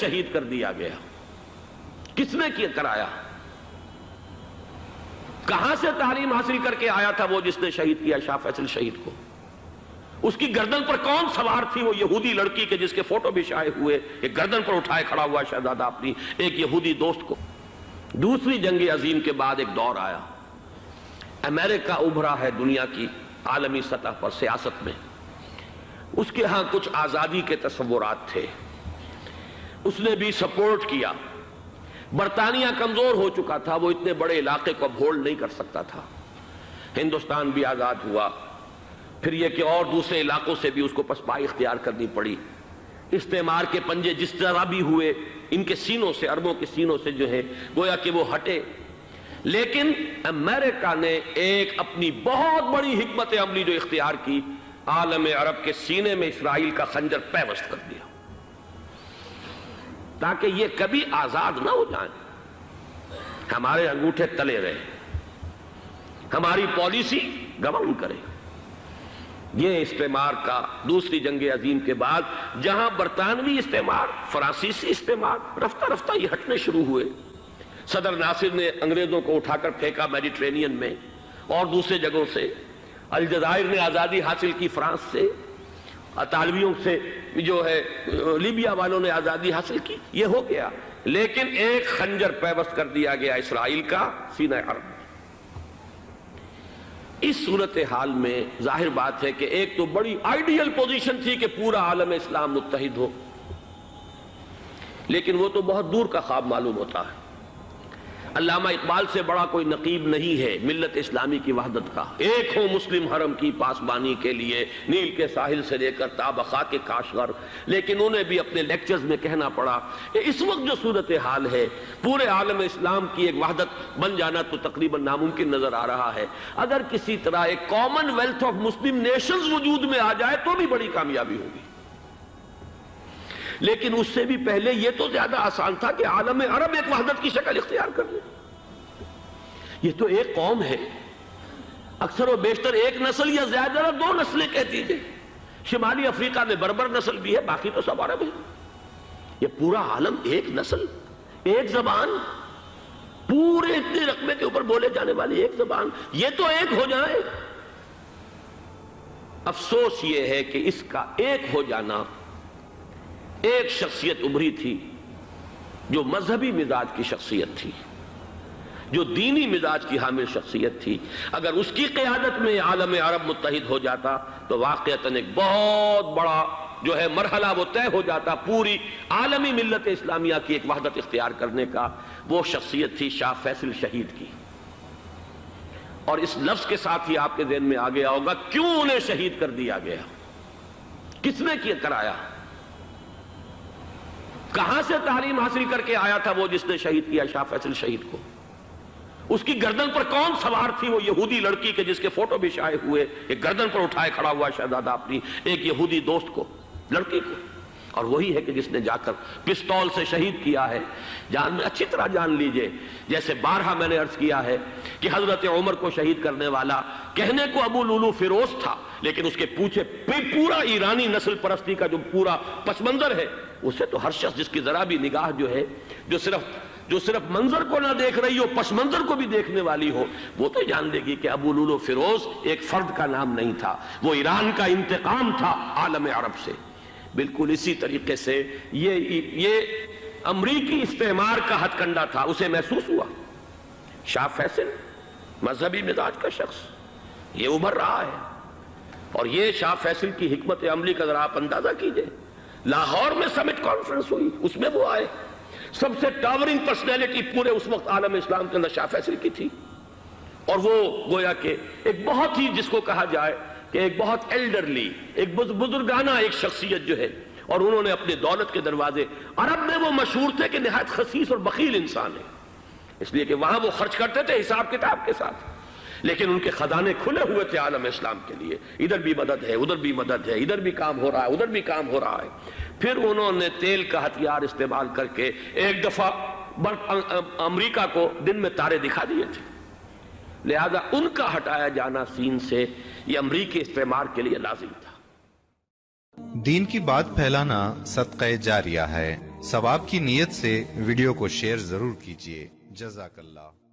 شہید کر دیا گیا؟ کس نے کرایا؟ کہاں سے تعلیم حاصل کر کے آیا تھا وہ جس نے شہید کیا شاہ فیصل شہید کو؟ اس کی گردن پر کون سوار تھی؟ وہ یہودی لڑکی کے جس کے فوٹو بھی شائع ہوئے، ایک گردن پر اٹھائے کھڑا ہوا شہزادہ اپنی ایک یہودی دوست کو۔ دوسری جنگ عظیم کے بعد ایک دور آیا، امریکہ ابھرا ہے دنیا کی عالمی سطح پر سیاست میں۔ اس کے ہاں کچھ آزادی کے تصورات تھے، اس نے بھی سپورٹ کیا۔ برطانیہ کمزور ہو چکا تھا، وہ اتنے بڑے علاقے کو اب ہولڈ نہیں کر سکتا تھا۔ ہندوستان بھی آزاد ہوا، پھر یہ کہ اور دوسرے علاقوں سے بھی اس کو پسپائی اختیار کرنی پڑی۔ استعمار کے پنجے جس طرح بھی ہوئے، ان کے سینوں سے، عربوں کے سینوں سے جو ہے گویا کہ وہ ہٹے، لیکن امریکہ نے ایک اپنی بہت بڑی حکمت عملی جو اختیار کی، عالم عرب کے سینے میں اسرائیل کا خنجر پیوست کر دیا تاکہ یہ کبھی آزاد نہ ہو جائیں، ہمارے انگوٹھے تلے رہے، ہماری پالیسی گورن کرے۔ یہ استعمار کا دوسری جنگ عظیم کے بعد جہاں برطانوی استعمار، فرانسیسی استعمار رفتہ رفتہ یہ ہٹنے شروع ہوئے، صدر ناصر نے انگریزوں کو اٹھا کر پھینکا میڈیٹرینین میں اور دوسرے جگہوں سے، الجزائر نے آزادی حاصل کی فرانس سے، اطالویوں سے جو ہے لیبیا والوں نے آزادی حاصل کی، یہ ہو گیا، لیکن ایک خنجر پیوست کر دیا گیا اسرائیل کا سینہ عرب میں۔ اس صورتحال میں ظاہر بات ہے کہ ایک تو بڑی آئیڈیل پوزیشن تھی کہ پورا عالم اسلام متحد ہو، لیکن وہ تو بہت دور کا خواب معلوم ہوتا ہے۔ علامہ اقبال سے بڑا کوئی نقیب نہیں ہے ملت اسلامی کی وحدت کا، ایک ہو مسلم حرم کی پاسبانی کے لیے نیل کے ساحل سے لے کر تا بخاک کاشغر، لیکن انہیں بھی اپنے لیکچرز میں کہنا پڑا کہ اس وقت جو صورتحال ہے پورے عالم اسلام کی ایک وحدت بن جانا تو تقریباً ناممکن نظر آ رہا ہے۔ اگر کسی طرح ایک common wealth of Muslim nations وجود میں آ جائے تو بھی بڑی کامیابی ہوگی، لیکن اس سے بھی پہلے یہ تو زیادہ آسان تھا کہ عالم عرب ایک وحدت کی شکل اختیار کر لے۔ یہ تو ایک قوم ہے، اکثر و بیشتر ایک نسل یا زیادہ دو نسلیں کہتی ہیں، شمالی افریقہ میں بربر نسل بھی ہے، باقی تو سب عرب ہیں۔ یہ پورا عالم ایک نسل، ایک زبان، پورے اتنے رقبے کے اوپر بولے جانے والی ایک زبان، یہ تو ایک ہو جائے۔ افسوس یہ ہے کہ اس کا ایک ہو جانا، ایک شخصیت ابھری تھی جو مذہبی مزاج کی شخصیت تھی، جو دینی مزاج کی حامل شخصیت تھی، اگر اس کی قیادت میں عالم عرب متحد ہو جاتا تو واقعتاً ایک بہت بڑا جو ہے مرحلہ وہ طے ہو جاتا پوری عالمی ملت اسلامیہ کی ایک وحدت اختیار کرنے کا۔ وہ شخصیت تھی شاہ فیصل شہید کی، اور اس لفظ کے ساتھ ہی آپ کے ذہن میں آ گیا ہوگا کیوں انہیں شہید کر دیا گیا، کس نے کرایا؟ کہاں سے تعلیم حاصل کر کے آیا تھا وہ جس نے شہید کیا شاہ فیصل شہید کو؟ اس کی گردن پر کون سوار تھی؟ وہ یہودی لڑکی کے جس کے فوٹو بھی شائع ہوئے، ایک گردن پر اٹھائے کھڑا ہوا شہزادہ اپنی ایک یہودی دوست کو، لڑکی کو، اور وہی ہے کہ جس نے جا کر پستول سے شہید کیا ہے۔ جان میں اچھی طرح جان لیجئے، جیسے بارہا میں نے عرض کیا ہے کہ حضرت عمر کو شہید کرنے والا کہنے کو ابو لولو فیروز تھا، لیکن اس کے پیچھے پورا ایرانی نسل پرستی کا جو پورا پس منظر ہے، اسے تو ہر شخص جس کی ذرا بھی نگاہ جو ہے جو صرف منظر کو نہ دیکھ رہی ہو، پس منظر کو بھی دیکھنے والی ہو، وہ تو جان لے گی کہ ابو لولو فیروز ایک فرد کا نام نہیں تھا، وہ ایران کا انتقام تھا عالم عرب سے۔ بالکل اسی طریقے سے یہ امریکی استعمار کا ہتھ کنڈا تھا، اسے محسوس ہوا۔ شاہ فیصل مذہبی مزاج کا شخص، یہ ابھر رہا ہے، اور یہ شاہ فیصل کی حکمت عملی کا ذرا آپ اندازہ کیجئے۔ لاہور میں سمٹ کانفرنس ہوئی، اس میں وہ آئے، سب سے ٹاورنگ پرسنالٹی پورے اس وقت عالم اسلام کے اندر شاہ فیصل کی تھی، اور وہ گویا کہ ایک بہت ہی جس کو کہا جائے کہ ایک بہت ایلڈرلی، ایک بزرگانہ ایک شخصیت جو ہے، اور انہوں نے اپنے دولت کے دروازے، عرب میں وہ مشہور تھے کہ نہایت خسیس اور بخیل انسان ہے، اس لیے کہ وہاں وہ خرچ کرتے تھے حساب کتاب کے ساتھ، لیکن ان کے خزانے کھلے ہوئے تھے عالم اسلام کے لیے، ادھر بھی مدد ہے، ادھر بھی مدد ہے، ادھر بھی کام ہو رہا ہے، ادھر بھی کام ہو رہا ہے۔ پھر انہوں نے تیل کا ہتھیار استعمال کر کے ایک دفعہ امریکہ کو دن میں تارے دکھا دیے تھے، لہذا ان کا ہٹایا جانا سین سے یہ امریکی استعمار کے لیے لازم تھا۔ دین کی بات پھیلانا صدقہ جاریہ ہے۔ ثواب کی نیت سے ویڈیو کو شیئر ضرور کیجیے۔ جزاک اللہ۔